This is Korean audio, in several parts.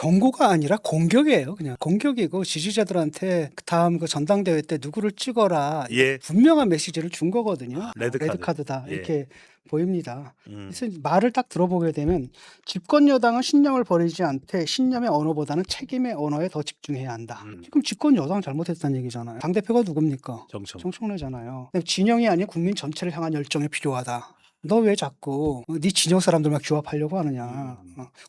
경고가 아니라 공격이에요. 그냥 공격이고 지지자들한테 다음 그 전당대회 때 누구를 찍어라 예. 분명한 메시지를 준 거거든요. 레드카드. 레드카드다 예. 이렇게 보입니다. 음. 그래서 말을 딱 들어보게 되면 집권 여당은 신념을 버리지 않되 신념의 언어보다는 책임의 언어에 더 집중해야 한다. 지금 집권 여당 잘못했다는 얘기잖아요. 당대표가 누굽니까? 정청래잖아요. 진영이 아닌 국민 전체를 향한 열정이 필요하다. 너 왜 자꾸 네 진영 사람들만 규합하려고 하느냐.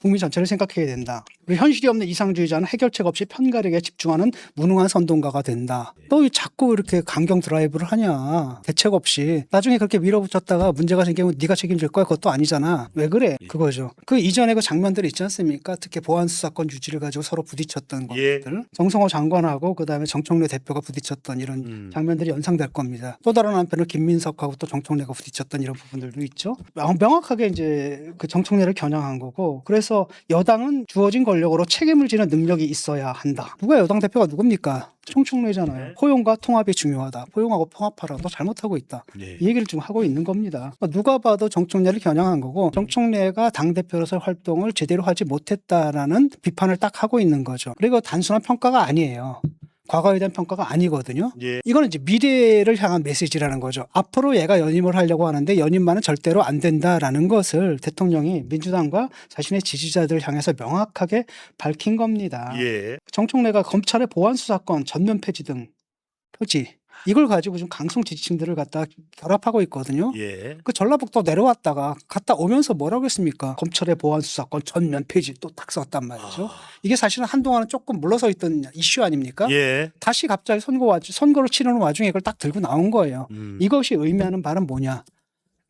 국민 전체를 생각해야 된다. 우리 현실이 없는 이상주의자는 해결책 없이 편가르게 집중하는 무능한 선동가가 된다. 너 왜 자꾸 이렇게 강경 드라이브를 하냐. 대책 없이. 나중에 그렇게 밀어붙였다가 문제가 생기면 네가 책임질 거야. 그것도 아니잖아. 왜 그래? 그거죠. 그 이전에 그 장면들이 있지 않습니까? 특히 보안수사권 유지를 가지고 서로 부딪혔던 예. 것들. 정성호 장관하고 그다음에 정청래 대표가 부딪혔던 이런 장면들이 연상될 겁니다. 또 다른 한편은 김민석하고 또 정청래가 부딪혔던 이런 부분들도 있죠. 명확하게 이제 그 정청래를 겨냥한 거고, 그래서 여당은 주어진 권력으로 책임을 지는 능력이 있어야 한다. 누가 여당 대표가 누굽니까? 정청래잖아요. 네. 포용과 통합이 중요하다. 포용하고 통합하라. 너 잘못하고 있다. 예. 이 얘기를 지금 하고 있는 겁니다. 누가 봐도 정청래를 겨냥한 거고, 정청래가 당대표로서 활동을 제대로 하지 못했다라는 비판을 딱 하고 있는 거죠. 그리고 단순한 평가가 아니에요. 과거에 대한 평가가 아니거든요. 예. 이거는 이제 미래를 향한 메시지라는 거죠. 앞으로 얘가 연임을 하려고 하는데 연임만은 절대로 안 된다라는 것을 대통령이 민주당과 자신의 지지자들을 향해서 명확하게 밝힌 겁니다. 예. 정청래가 검찰의 보안수사권 전면 폐지 등 표지 이걸 가지고 좀 강성 지지층들을 갖다 결합하고 있거든요. 예. 그 전라북도 내려왔다가 갔다 오면서 뭐라고 했습니까? 검찰의 보안수사권 전면 폐지 또 딱 썼단 말이죠. 이게 사실은 한동안은 조금 물러서 있던 이슈 아닙니까? 예. 다시 갑자기 선거를 치르는 와중에 이걸 딱 들고 나온 거예요. 이것이 의미하는 바는 뭐냐?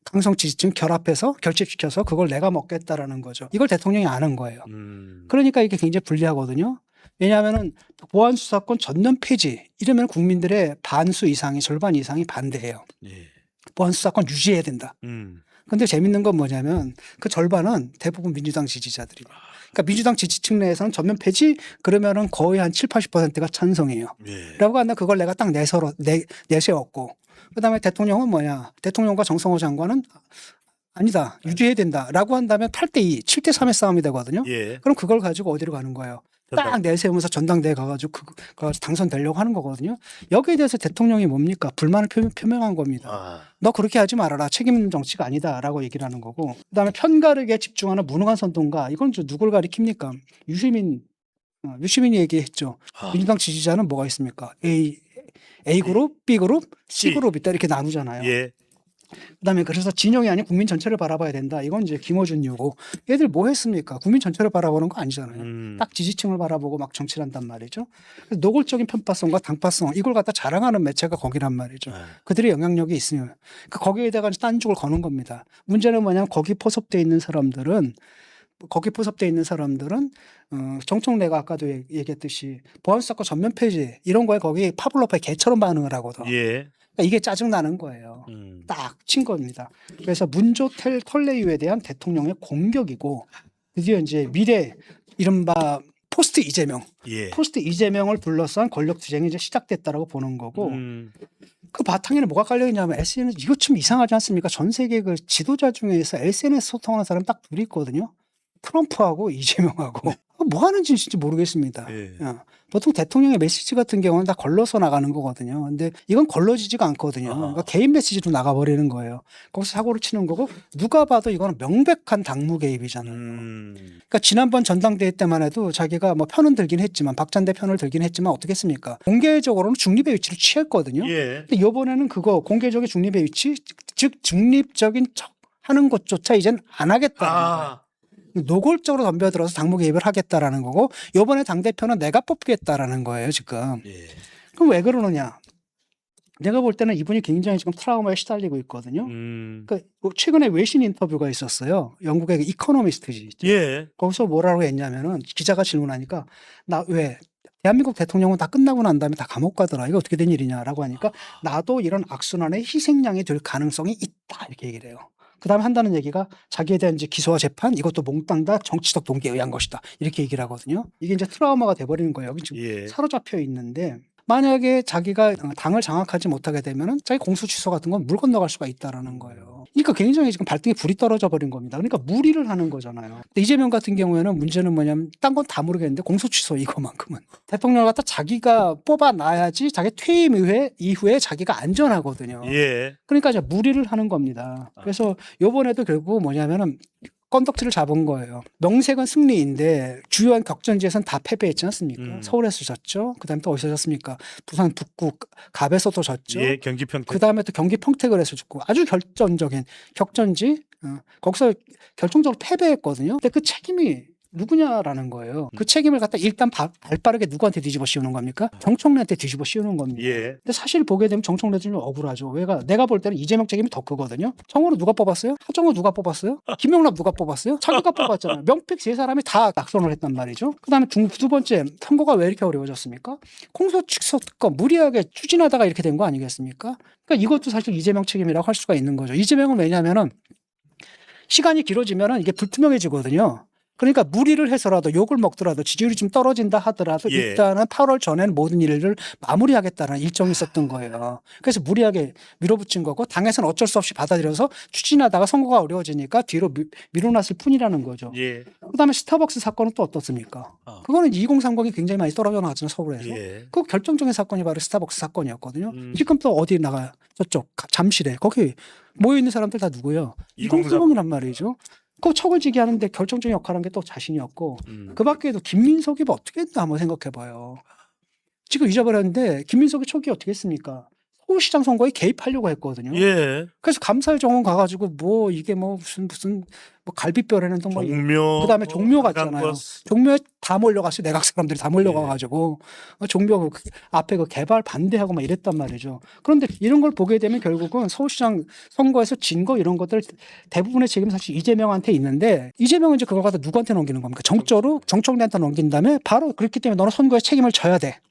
강성 지지층 결합해서 결집시켜서 그걸 내가 먹겠다라는 거죠. 이걸 대통령이 아는 거예요. 그러니까 이게 굉장히 불리하거든요. 왜냐하면은 보안수사권 전면 폐지 이러면 국민들의 반수 이상이 절반 이상이 반대해요. 예. 보안수사권 유지해야 된다. 근데 재밌는 건 뭐냐면 그 절반은 대부분 민주당 지지자들이에요. 그러니까 민주당 지지층 내에서는 전면 폐지 그러면은 거의 한 7, 80%가 찬성이에요. 예. 라고 하면 그걸 내가 딱 내세웠고, 그다음에 대통령은 뭐냐? 대통령과 정성호 장관은 아니다. 유지해야 된다라고 한다면 8대2, 7대3의 싸움이 되거든요. 예. 그럼 그걸 가지고 어디로 가는 거예요? 딱 내세우면서 전당대회 가가지고 그거 당선되려고 하는 거거든요. 여기에 대해서 대통령이 뭡니까? 불만을 표명한 겁니다. 너 그렇게 하지 말아라. 책임 있는 정치가 아니다라고 얘기를 하는 거고. 그다음에 편가르게 집중하는 무능한 선동가. 이건 누굴 가리킵니까? 유시민이 얘기했죠. 민주당 지지자는 뭐가 있습니까? A그룹, B그룹, C그룹 있다 이렇게 나누잖아요. 예. 그다음에 그래서 진영이 아닌 국민 전체를 바라봐야 된다. 이건 이제 김어준 요고. 얘들 뭐 했습니까? 국민 전체를 바라보는 거 아니잖아요. 딱 지지층을 바라보고 막 정치를 한단 말이죠. 그래서 노골적인 편파성과 당파성 이걸 갖다 자랑하는 매체가 거기란 말이죠. 그들의 영향력이 있으면 거기에다가 딴죽을 거는 겁니다. 문제는 뭐냐면 거기 포섭돼 있는 사람들은 정청래가 아까도 얘기했듯이 보안수사권 전면 폐지 이런 거에 거기 파블로프의 개처럼 반응을 하거든. 예. 그러니까 이게 짜증나는 거예요. 딱 친 겁니다. 그래서 문조 털레유에 대한 대통령의 공격이고, 드디어 이제 미래 이른바 포스트 이재명, 예. 포스트 이재명을 둘러싼 권력 투쟁이 이제 시작됐다라고 보는 거고, 그 바탕에는 뭐가 깔려 있냐면 SNS. 이거 좀 이상하지 않습니까? 전 세계 그 지도자 중에서 SNS 소통하는 사람 딱 둘이 있거든요. 트럼프하고 이재명하고. 뭐 하는지 진짜 모르겠습니다. 예. 보통 대통령의 메시지 같은 경우는 다 걸러서 나가는 거거든요. 근데 이건 걸러지지가 않거든요. 그러니까 개인 메시지로 나가버리는 거예요. 거기서 사고를 치는 거고, 누가 봐도 이거는 명백한 당무 개입이잖아요. 그러니까 지난번 전당대회 때만 해도 자기가 뭐 편은 들긴 했지만, 박찬대 편을 들긴 했지만 어떻게 했습니까? 공개적으로는 중립의 위치를 취했거든요. 예. 근데 이번에는 그거 공개적인 중립의 위치, 즉 중립적인 척 하는 것조차 이젠 안 하겠다는 거예요. 노골적으로 덤벼들어서 당무 개입을 하겠다라는 거고, 이번에 당대표는 내가 뽑겠다라는 거예요 지금. 예. 그럼 왜 그러느냐? 내가 볼 때는 이분이 굉장히 지금 트라우마에 시달리고 있거든요. 그러니까 최근에 외신 인터뷰가 있었어요. 영국의 이코노미스트지. 예. 거기서 뭐라고 했냐면은 기자가 질문하니까 나 왜 대한민국 대통령은 다 끝나고 난 다음에 다 감옥 가더라. 이거 어떻게 된 일이냐라고 하니까 나도 이런 악순환의 희생양이 될 가능성이 있다 이렇게 얘기를 해요. 그다음에 한다는 얘기가 자기에 대한 이제 기소와 재판 이것도 몽땅 다 정치적 동기에 의한 것이다 이렇게 얘기를 하거든요. 이게 이제 트라우마가 돼버리는 거예요. 여기 지금 예. 사로잡혀 있는데, 만약에 자기가 당을 장악하지 못하게 되면은 자기 공소 취소 같은 건 물 건너갈 수가 있다라는 거예요. 그러니까 굉장히 지금 발등에 불이 떨어져 버린 겁니다. 그러니까 무리를 하는 거잖아요. 근데 이재명 같은 경우에는 문제는 뭐냐면 딴 건 다 모르겠는데 공소 취소 이거만큼은 대통령을 갖다 자기가 뽑아놔야지 자기 퇴임 이후에 자기가 안전하거든요. 예. 그러니까 이제 무리를 하는 겁니다. 그래서 요번에도 결국 뭐냐면은 건덕지를 잡은 거예요. 명색은 승리인데 주요한 격전지에서는 다 패배했지 않습니까? 서울에서 졌죠. 그다음에 또 어디서 졌습니까? 부산 북구 갑에서도 졌죠. 예, 경기 평택. 그다음에 또 경기 평택을 해서 졌고 아주 결정적인 격전지 거기서 결정적으로 패배했거든요. 근데 그 책임이 누구냐라는 거예요. 그 책임을 갖다 일단 발빠르게 누구한테 뒤집어 씌우는 겁니까? 정청래한테 뒤집어 씌우는 겁니다. 예. 근데 사실 보게 되면 정청래도 좀 억울하죠. 내가 볼 때는 이재명 책임이 더 크거든요. 청와로 누가 뽑았어요? 하정우 누가 뽑았어요? 김용남 누가 뽑았어요? 자기가 뽑았잖아요. 명픽 세 사람이 다 낙선을 했단 말이죠. 그다음에 두 번째 선거가 왜 이렇게 어려워졌습니까? 공소취소 특검 무리하게 추진하다가 이렇게 된 거 아니겠습니까? 그러니까 이것도 사실 이재명 책임이라고 할 수가 있는 거죠. 이재명은 왜냐하면은 시간이 길어지면은 이게 불투명해지거든요. 그러니까 무리를 해서라도 욕을 먹더라도 지지율이 좀 떨어진다 하더라도 예. 일단은 8월 전에는 모든 일을 마무리하겠다는 일정이 있었던 거예요. 그래서 무리하게 밀어붙인 거고 당에서는 어쩔 수 없이 받아들여서 추진하다가 선거가 어려워지니까 뒤로 밀어놨을 뿐이라는 거죠. 예. 그다음에 스타벅스 사건은 또 어떻습니까? 그거는 2030이 굉장히 많이 떨어져 나왔잖아요. 서울에서. 예. 그 결정적인 사건이 바로 스타벅스 사건이었거든요. 지금 또 어디 나가요? 저쪽 잠실에. 거기 모여있는 사람들 다 누구예요? 2030이란 말이죠. 그 척을 지게 하는데 결정적인 역할을 한 게 또 자신이었고 그 밖에도 김민석이 뭐 어떻게 했나 한번 생각해 봐요. 지금 잊어버렸는데 김민석이 촉이 어떻게 했습니까? 서울시장 선거에 개입하려고 했거든요. 예. 그래서 감사의 정원 가가지고 뭐 이게 뭐 무슨 뭐 갈비뼈라는 또 뭐 종묘. 그다음에 종묘 갔잖아요. 관광버스. 종묘에 다 몰려갔어요. 내각 사람들이 다 몰려가가지고 종묘 그 앞에 그 개발 반대하고 막 이랬단 말이죠. 그런데 이런 걸 보게 되면 결국은 서울시장 선거에서 진 거 이런 것들 대부분의 책임은 사실 이재명한테 있는데 이재명은 이제 그걸 갖다 누구한테 넘기는 겁니까? 정적으로 정청래한테 넘긴 다음에 바로 그렇기 때문에 너는 선거에 책임을 져야 돼.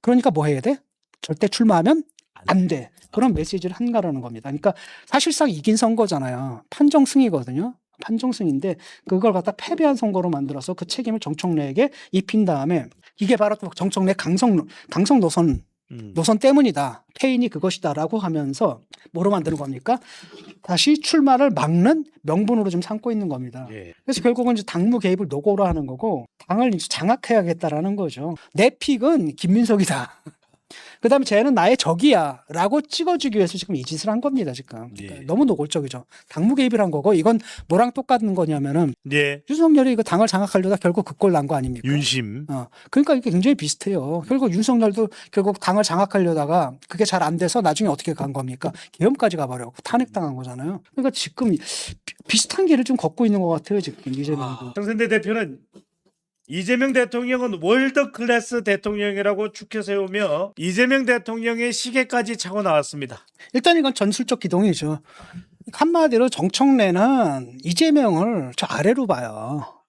그러니까 뭐 해야 돼? 절대 출마하면 안 돼. 그런 메시지를 한가라는 겁니다. 그러니까 사실상 이긴 선거잖아요. 판정승이거든요. 판정승인데 그걸 갖다 패배한 선거로 만들어서 그 책임을 정청래에게 입힌 다음에 이게 바로 또 정청래 강성 노선 때문이다. 패인이 그것이다라고 하면서 뭐로 만드는 겁니까? 다시 출마를 막는 명분으로 좀 삼고 있는 겁니다. 예. 그래서 결국은 이제 당무 개입을 노고로 하는 거고 당을 이제 장악해야겠다라는 거죠. 내 픽은 김민석이다. 그다음에 쟤는 나의 적이야 라고 찍어주기 위해서 지금 이 짓을 한 겁니다. 지금 그러니까 예. 너무 노골적이죠. 당무 개입을 한 거고 이건 뭐랑 똑같은 거냐면은 예. 윤석열이 이거 당을 장악하려다 결국 그 꼴 난 거 아닙니까? 윤심. 그러니까 이게 굉장히 비슷해요. 결국 윤석열도 결국 당을 장악하려다가 그게 잘 안 돼서 나중에 어떻게 간 겁니까? 계엄까지 가버렸고 탄핵당한 거잖아요. 그러니까 지금 비슷한 길을 좀 걷고 있는 것 같아요. 지금 이재명도. 정선대 대표는 이재명 대통령은 월드 클래스 대통령이라고 축켜 세우며 이재명 대통령의 시계까지 차고 나왔습니다. 일단 이건 전술적 기동이죠. 한마디로 정청래는 이재명을 저 아래로 봐요.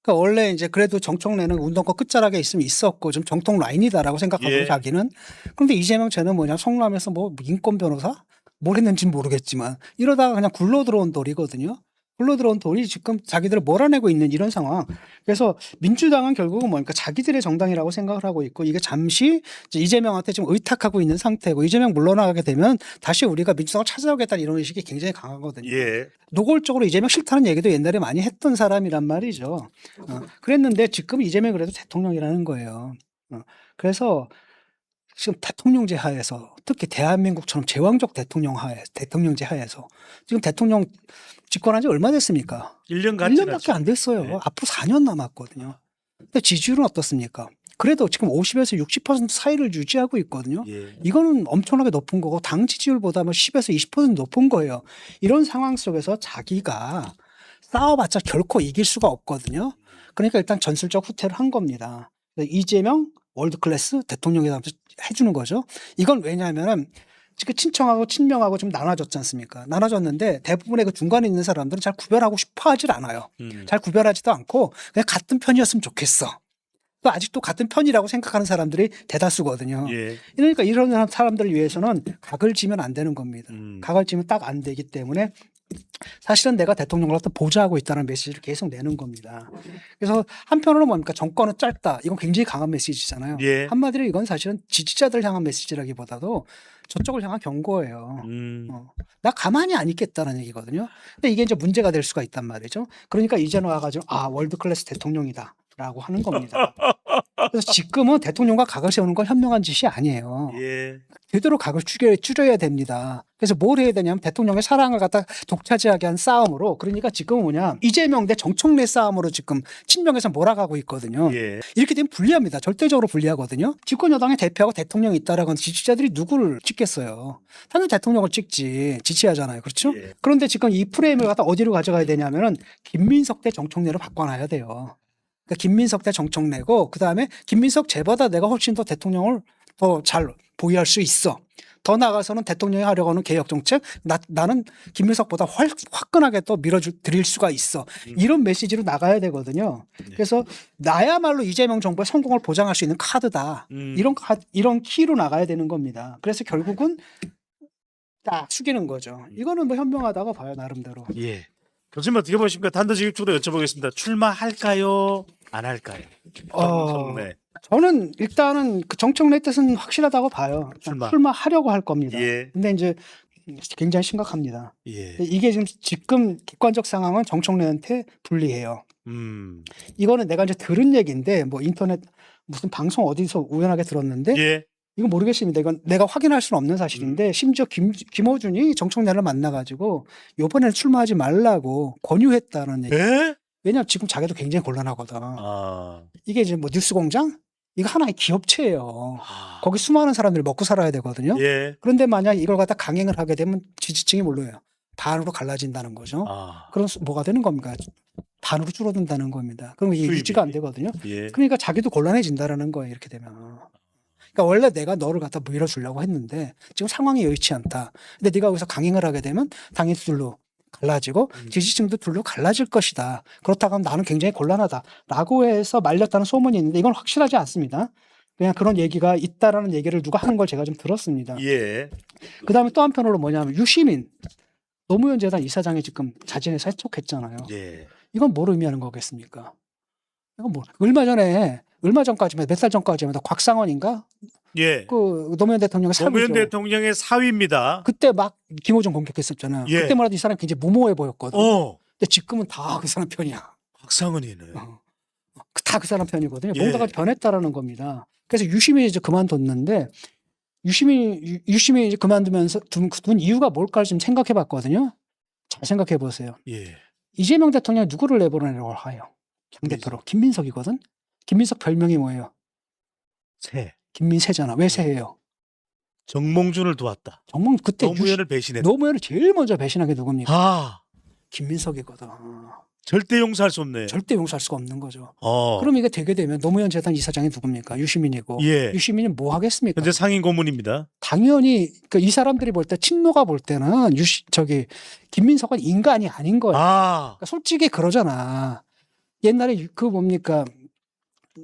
그러니까 원래 이제 그래도 정청래는 운동권 끝자락에 있으면 있었고 좀 정통 라인이다라고 생각하고 예. 자기는. 그런데 이재명 쟤는 뭐냐 성남에서 뭐 인권 변호사 뭘 했는지는 모르겠지만 이러다가 그냥 굴러 들어온 돌이거든요. 굴러 들어온 돌이 지금 자기들을 몰아내고 있는 이런 상황. 그래서 민주당은 결국은 뭐니까 자기들의 정당이라고 생각을 하고 있고 이게 잠시 이제 이재명한테 좀 의탁하고 있는 상태고 이재명 물러나가게 되면 다시 우리가 민주당을 찾아오겠다는 이런 의식이 굉장히 강하거든요. 예. 노골적으로 이재명 싫다는 얘기도 옛날에 많이 했던 사람이란 말이죠. 그랬는데 지금 이재명이 그래도 대통령이라는 거예요. 그래서 지금 대통령제 하에서 특히 대한민국처럼 제왕적 대통령제 하에서 지금 대통령 집권한 지 얼마 됐습니까? 1년밖에 안 됐어요. 네. 앞으로 4년 남았거든요. 근데 지지율은 어떻습니까? 그래도 지금 50에서 60% 사이를 유지하고 있거든요. 예. 이거는 엄청나게 높은 거고 당 지지율보다 뭐 10에서 20% 높은 거예요. 이런 상황 속에서 자기가 싸워봤자 결코 이길 수가 없거든요. 그러니까 일단 전술적 후퇴를 한 겁니다. 이재명 월드클래스 대통령이라고 해주는 거죠. 이건 왜냐하면 지금 친청하고 친명하고 좀 나눠졌지 않습니까? 나눠졌는데 대부분의 그 중간에 있는 사람들은 잘 구별하고 싶어 하질 않아요. 잘 구별하지도 않고 그냥 같은 편이었으면 좋겠어. 또 아직도 같은 편이라고 생각하는 사람들이 대다수거든요. 예. 그러니까 이런 사람들을 위해서는 각을 지면 안 되는 겁니다. 각을 지면 딱 안 되기 때문에 사실은 내가 대통령을 보좌하고 있다는 메시지를 계속 내는 겁니다. 그래서 한편으로 뭡니까 정권은 짧다. 이건 굉장히 강한 메시지잖아요. 예. 한마디로 이건 사실은 지지자들 향한 메시지라기보다도 저쪽을 향한 경고예요. 나 가만히 안 있겠다는 얘기거든요. 근데 이게 이제 문제가 될 수가 있단 말이죠. 그러니까 이제는 와가지고 월드 클래스 대통령이다라고 하는 겁니다. 그래서 지금은 대통령과 각을 세우는 건 현명한 짓이 아니에요. 예. 제대로 각을 줄여야 됩니다. 그래서 뭘 해야 되냐면 대통령의 사랑을 갖다 독차지하게 한 싸움으로, 그러니까 지금은 뭐냐, 이재명 대 정청래 싸움으로 지금 친명에서 몰아가고 있거든요. 예. 이렇게 되면 불리합니다. 절대적으로 불리하거든요. 집권 여당의 대표하고 대통령이 있다라고 하는 지지자들이 누구를 찍겠어요? 당연히 대통령을 찍지. 지지하잖아요. 그렇죠? 예. 그런데 지금 이 프레임을 갖다 어디로 가져가야 되냐면은 김민석 대 정청래로 바꿔놔야 돼요. 그러니까 김민석 대 정청래고, 그 다음에 김민석 쟤보다 내가 훨씬 더 대통령을 더 잘 보유할 수 있어. 더 나아가서는 대통령이 하려고 하는 개혁 정책, 나는 김민석보다 화끈하게 또 밀어드릴 수가 있어. 이런 메시지로 나가야 되거든요. 그래서 나야말로 이재명 정부의 성공을 보장할 수 있는 카드다. 이런 키로 나가야 되는 겁니다. 그래서 결국은 딱 숙이는 거죠. 이거는 뭐 현명하다고 봐요, 나름대로. 예. 교수님 어떻게 보십니까? 단도직입적으로 여쭤보겠습니다. 출마할까요? 안 할까요? 정청래. 저는 일단은 그 정청래 뜻은 확실하다고 봐요. 출마하려고 할 겁니다. 예. 근데 이제 굉장히 심각합니다. 예. 이게 지금 객관적 상황은 정청래한테 불리해요. 이거는 내가 이제 들은 얘기인데, 뭐 인터넷 무슨 방송 어디서 우연하게 들었는데, 예. 이건 모르겠습니다. 이건 내가 확인할 수는 없는 사실인데, 심지어 김어준이 정청래를 만나가지고 요번에는 출마하지 말라고 권유했다는 얘기. 예? 왜냐하면 지금 자기도 굉장히 곤란하거든. 아. 이게 이제 뭐 뉴스공장? 이거 하나의 기업체예요. 아. 거기 수많은 사람들이 먹고 살아야 되거든요. 예. 그런데 만약 이걸 갖다 강행을 하게 되면 지지층이 뭘로요? 반으로 갈라진다는 거죠. 아. 그럼 뭐가 되는 겁니까? 반으로 줄어든다는 겁니다. 그럼 이게 수입이. 유지가 안 되거든요. 예. 그러니까 자기도 곤란해진다라는 거예요. 이렇게 되면. 그러니까 원래 내가 너를 갖다 밀어주려고 했는데 지금 상황이 여의치 않다. 근데 네가 여기서 강행을 하게 되면 당연히 둘로 갈라지고 지지층도 둘로 갈라질 것이다. 그렇다고 하면 나는 굉장히 곤란하다라고 해서 말렸다는 소문이 있는데 이건 확실하지 않습니다. 그냥 그런 얘기가 있다라는 얘기를 누가 하는 걸 제가 좀 들었습니다. 예. 그다음에 또 한편으로 뭐냐면 유시민 노무현 재단 이사장이 지금 자진해서 해촉했잖아요. 예. 이건 뭘 의미하는 거겠습니까? 이건 뭐 얼마 전까지만 몇 달 전까지만 곽상원인가? 예. 그 노무현 대통령의 사위죠. 노무현 대통령의 사위입니다. 그때 막 김호중 공격했었잖아요. 예. 그때만 해도 이 사람이 굉장히 무모해 보였거든. 어. 근데 지금은 다 그 사람 편이야. 박상은이네. 다 그 사람 편이거든요. 예. 뭔가가 변했다라는 겁니다. 그래서 유시민이 이제 그만뒀는데 유시민이 이제 그만두면서 둔 이유가 뭘까를 좀 생각해 봤거든요. 잘 생각해 보세요. 예. 이재명 대통령이 누구를 내보내려고 해요? 당대표로. 김민석이거든. 김민석 별명이 뭐예요? 새. 김민세잖아. 왜 새예요? 정몽준을 도왔다. 정말 그때 노무현을 배신했다. 노무현을 제일 먼저 배신한 게 누굽니까? 아. 김민석이거든. 절대 용서할 수 없네. 절대 용서할 수가 없는 거죠. 어. 그럼 이게 되게 되면 노무현 재단 이사장이 누굽니까? 유시민이고. 예. 유시민이 뭐 하겠습니까? 현재 상임 고문입니다. 당연히 이 사람들이 볼 때 친노가 볼 때는 김민석은 인간이 아닌 거예요. 아. 그러니까 솔직히 그러잖아. 옛날에 그 뭡니까?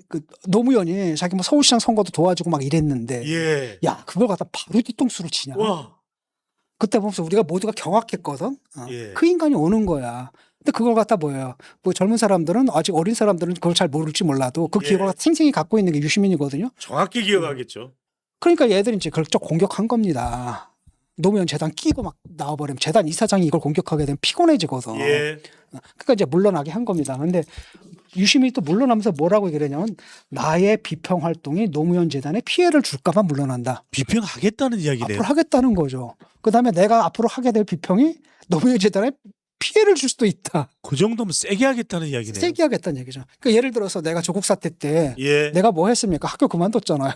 그 노무현이 자기 뭐 서울시장 선거도 도와주고 막 이랬는데, 예. 야 그걸 갖다 바로 뒤통수로 치냐? 와. 그때 보면서 우리가 모두가 경악했거든. 예. 그 인간이 오는 거야. 근데 그걸 갖다 뭐예요? 뭐 젊은 사람들은 아직 어린 사람들은 그걸 잘 모를지 몰라도 그 예. 기억을 생생히 갖고 있는 게 유시민이거든요. 정확히 기억하겠죠. 그러니까 얘들이 이제 그걸 좀 공격한 겁니다. 노무현 재단 끼고 막 나와버리면 재단 이사장이 이걸 공격하게 되면 피곤해지거든. 예. 그러니까 이제 물러나게 한 겁니다. 근데 유시민이 또 물러나면서 뭐라고 얘기를 했냐면 나의 비평 활동이 노무현 재단에 피해를 줄까봐 물러난다. 비평하겠다는 이야기네요. 앞으로 하겠다는 거죠. 그다음에 내가 앞으로 하게 될 비평이 노무현 재단에 피해를 줄 수도 있다. 그 정도면 세게 하겠다는 이야기네요. 세게 하겠다는 얘기죠. 그러니까 예를 들어서 내가 조국 사태 때 예. 내가 뭐 했습니까? 학교 그만뒀잖아요.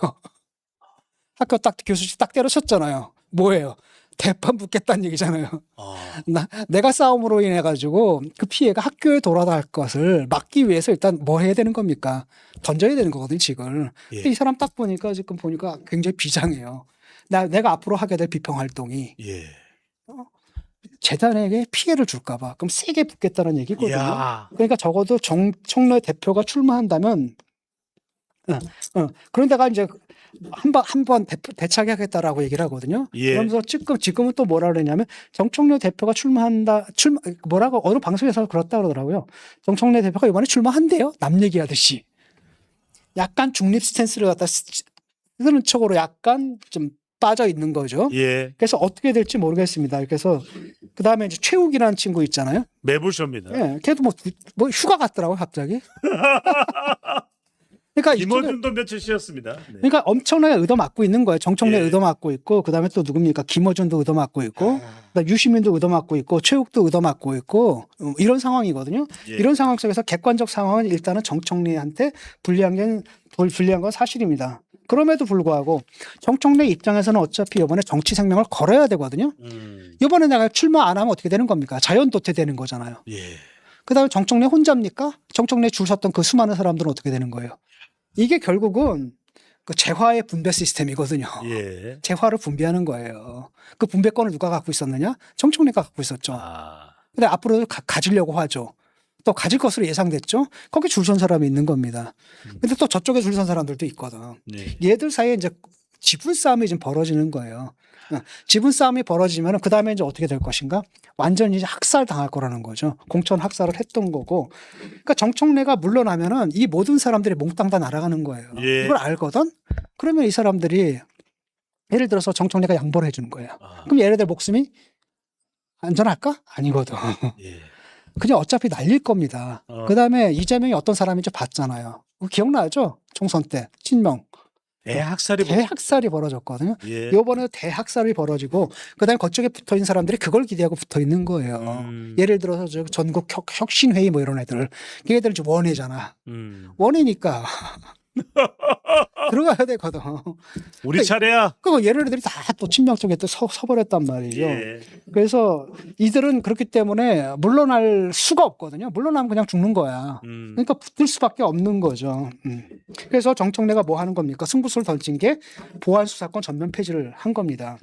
학교 딱 교수실 딱 때려쳤잖아요. 뭐예요? 대판 붙겠다는 얘기잖아요. 아. 내가 싸움으로 인해 가지고 그 피해가 학교에 돌아갈 것을 막기 위해서 일단 뭐 해야 되는 겁니까? 던져야 되는 거거든요, 지금. 예. 근데 이 사람 딱 보니까 지금 보니까 굉장히 비장해요. 내가 앞으로 하게 될 비평 활동이 예. 재단에게 피해를 줄까 봐. 그럼 세게 붙겠다는 얘기거든요. 야. 그러니까 적어도 정청래 대표가 출마한다면 그런데가 이제 한번 대차게하겠다라고 얘기를 하거든요. 예. 그러면서 지금은 또 뭐라 그러냐면 정청래 대표가 뭐라고 어느 방송에서 그렇다 그러더라고요. 정청래 대표가 이번에 출마한대요. 남 얘기하듯이. 약간 중립 스탠스를 갖다 쓰는 척으로 약간 좀 빠져 있는 거죠. 예. 그래서 어떻게 될지 모르겠습니다. 그래서 그 다음에 이제 최욱이라는 친구 있잖아요. 매불쇼입니다. 예, 걔도 뭐 휴가 갔더라고 갑자기. 그러니까 김어준도 며칠 쉬었습니다. 네. 그러니까 엄청나게 얻어맞고 있는 거예요. 정청래 예. 얻어맞고 있고, 그 다음에 또 누굽니까? 김어준도 얻어맞고 있고, 그다음에 유시민도 얻어맞고 있고, 최욱도 얻어맞고 있고, 이런 상황이거든요. 예. 이런 상황 속에서 객관적 상황은 일단은 정청래한테 불리한 건 사실입니다. 그럼에도 불구하고 정청래 입장에서는 어차피 이번에 정치 생명을 걸어야 되거든요. 이번에 내가 출마 안 하면 어떻게 되는 겁니까? 자연 도태되는 거잖아요. 예. 그다음에 정청래 혼자입니까? 정청래 줄 섰던 그 수많은 사람들은 어떻게 되는 거예요? 이게 결국은 그 재화의 분배 시스템이거든요. 예. 재화를 분배하는 거예요. 그 분배권을 누가 갖고 있었느냐? 정청래가 갖고 있었죠. 아. 근데 앞으로도 가지려고 하죠. 또 가질 것으로 예상됐죠. 거기 줄 선 사람이 있는 겁니다. 근데 또 저쪽에 줄 선 사람들도 있거든. 네. 얘들 사이에 이제 지분 싸움이 좀 벌어지는 거예요. 지분 싸움이 벌어지면 그 다음에 이제 어떻게 될 것인가? 완전히 이제 학살 당할 거라는 거죠. 공천 학살을 했던 거고. 그러니까 정청래가 물러나면은 이 모든 사람들이 몽땅 다 날아가는 거예요. 예. 이걸 알거든? 그러면 이 사람들이 예를 들어서 정청래가 양보를 해주는 거예요. 아. 그럼 얘네들 목숨이 안전할까? 아니거든. 예. 그냥 어차피 날릴 겁니다. 그 다음에 이재명이 어떤 사람인지 봤잖아요. 기억나죠? 총선 때 친명. 대학살이 벌어졌거든요. 예. 이번에 대학살이 벌어지고 그다음에 그쪽에 붙어 있는 사람들이 그걸 기대하고 붙어 있는 거예요. 예를 들어서 저 전국 혁신회의 뭐 이런 애들, 걔들 좀 원해잖아. 원해니까 들어가야 되거든. 우리 차례야. 그 얘네들이 다 또 친명 쪽에 또 서버렸단 말이죠. 예. 그래서 이들은 그렇기 때문에 물러날 수가 없거든요. 물러나면 그냥 죽는 거야. 그러니까 붙을 수밖에 없는 거죠. 그래서 정청래가 뭐 하는 겁니까? 승부수를 던진 게 보안 수사권 전면 폐지를 한 겁니다.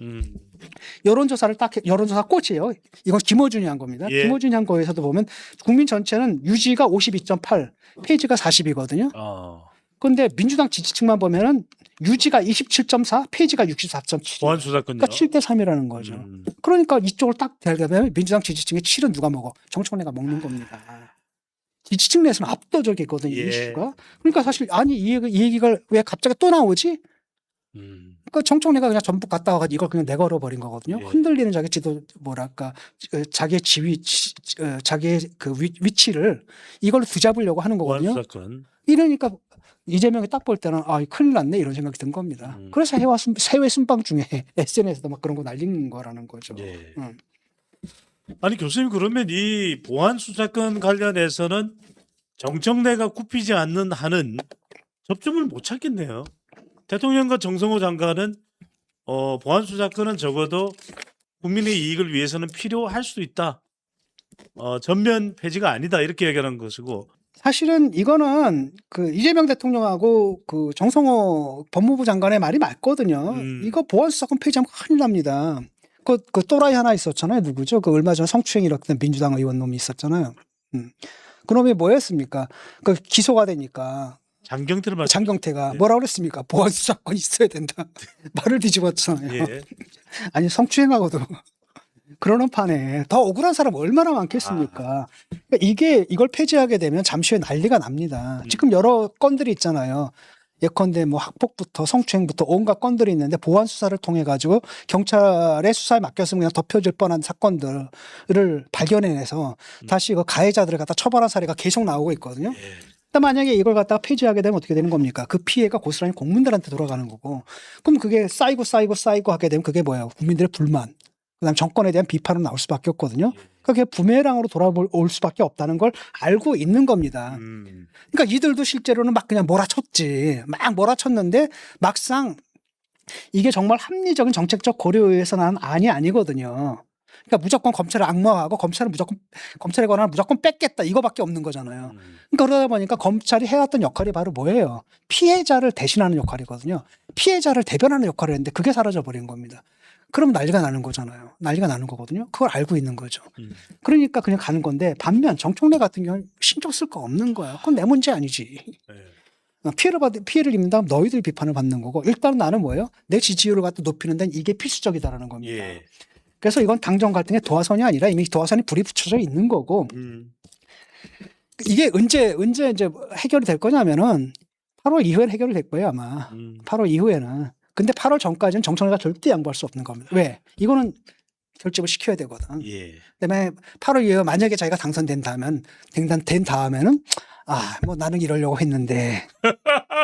여론조사 꽃이에요. 이건 김어준이 한 겁니다. 예. 김어준이 한 거에서도 보면 국민 전체는 유지가 52.8, 폐지가 40이거든요. 그런데 민주당 지지층만 보면은 유지가 27.4, 폐지가 64.7. 보안 수사권요. 그러니까 7대 3이라는 거죠. 그러니까 이쪽을 딱 대려면 민주당 지지층의 7은 누가 먹어? 정청래가 먹는 겁니다. 지지층 내에서는 압도적이거든요. 예. 이 이슈가. 그러니까 사실 아니 이 얘기가 왜 갑자기 또 나오지? 그러니까 정청래가 그냥 전북 갔다 와가지고 이걸 그냥 내걸어 버린 거거든요. 예. 흔들리는 자기 지도 뭐랄까 자기의 자기의 그 위치를 이걸로 뒤잡으려고 하는 보안 거거든요. 수사권. 이러니까 이재명이 딱 볼 때는 아 큰일 났네 이런 생각이 든 겁니다. 그래서 해외 순방 중에 SNS에서 막 그런 거 날리는 거라는 거죠. 예. 아니 교수님 그러면 이 보안 수사권 관련해서는 정청래가 굽히지 않는 한은 접점을 못 찾겠네요. 대통령과 정성호 장관은 보안 수사권은 적어도 국민의 이익을 위해서는 필요할 수도 있다. 전면 폐지가 아니다 이렇게 얘기하는 것이고. 사실은 이거는 그 이재명 대통령하고 그 정성호 법무부 장관의 말이 맞거든요. 이거 보안수사권 폐지하면 큰일 납니다. 그 또라이 하나 있었잖아요. 누구죠? 그 얼마 전에 성추행 일으켰던 민주당 의원 놈이 있었잖아요. 그놈이 뭐 했습니까? 그 기소가 되니까. 장경태가 네. 뭐라고 그랬습니까? 보안수사권 있어야 된다. 말을 뒤집었잖아요. 예. 아니 성추행하고도 그러는 판에 더 억울한 사람 얼마나 많겠습니까? 그러니까 이걸 폐지하게 되면 잠시 후에 난리가 납니다. 지금 여러 건들이 있잖아요. 예컨대 뭐 학폭부터 성추행부터 온갖 건들이 있는데 보안 수사를 통해 가지고 경찰의 수사에 맡겼으면 그냥 덮여질 뻔한 사건들을 발견해내서 다시 그 가해자들을 갖다 처벌한 사례가 계속 나오고 있거든요. 근데 만약에 이걸 갖다가 폐지하게 되면 어떻게 되는 겁니까? 그 피해가 고스란히 국민들한테 돌아가는 거고, 그럼 그게 쌓이고 하게 되면 그게 뭐예요? 국민들의 불만. 그다음 정권에 대한 비판은 나올 수밖에 없거든요. 그게 부메랑으로 돌아올 수밖에 없다는 걸 알고 있는 겁니다. 그러니까 이들도 실제로는 막 그냥 몰아쳤지. 막 몰아쳤는데 막상 이게 정말 합리적인 정책적 고려에 의해서는 아니거든요. 그러니까 무조건 검찰을 악마화하고 검찰의 권한을 무조건 뺏겠다 이거밖에 없는 거잖아요. 그러니까 그러다 보니까 검찰이 해왔던 역할이 바로 뭐예요? 피해자를 대신하는 역할이거든요. 피해자를 대변하는 역할을 했는데 그게 사라져 버린 겁니다. 그럼 난리가 나는 거잖아요. 난리가 나는 거거든요. 그걸 알고 있는 거죠. 그러니까 그냥 가는 건데 반면 정청래 같은 경우는 신경 쓸 거 없는 거야. 그건 내 문제 아니지. 피해를 입는다면 너희들 비판을 받는 거고 일단 나는 뭐예요? 내 지지율을 갖다 높이는 데는 이게 필수적이다라는 겁니다. 예. 그래서 이건 당정 갈등의 도화선이 아니라 이미 도화선이 불이 붙여져 있는 거고 이게 언제 이제 해결이 될 거냐면은 8월 이후에는 해결이 될 거예요 아마. 8월 이후에는. 근데 8월 전까지는 정청래가 절대 양보할 수 없는 겁니다. 왜? 이거는 결집을 시켜야 되거든. 예. 그다음에 8월 이후에 만약에 자기가 당선된다면 된 다음에는 뭐 나는 이러려고 했는데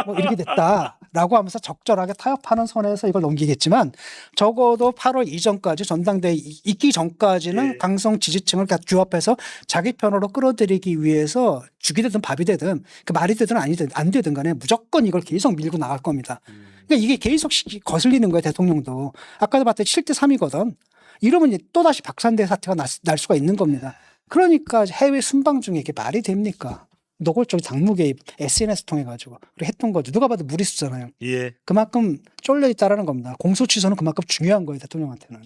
뭐 이렇게 됐다라고 하면서 적절하게 타협하는 선에서 이걸 넘기겠지만 적어도 8월 이전까지 전당대회 있기 전까지는 예. 강성 지지층을 규합해서 자기 편으로 끌어들이기 위해서 죽이 되든 밥이 되든 그 말이 되든 안 되든 간에 무조건 이걸 계속 밀고 나갈 겁니다. 그러니까 이게 계속 거슬리는 거예요. 대통령도. 아까도 봤더니 7대 3이거든. 이러면 이제 또다시 박산대 사태가 날 수가 있는 겁니다. 그러니까 해외 순방 중에 이게 말이 됩니까? 노골적 당무 개입 SNS 통해 가지고 했던 거죠. 누가 봐도 무리수잖아요. 예. 그만큼 쫄려 있다라는 겁니다. 공소 취소는 그만큼 중요한 거예요. 대통령한테는.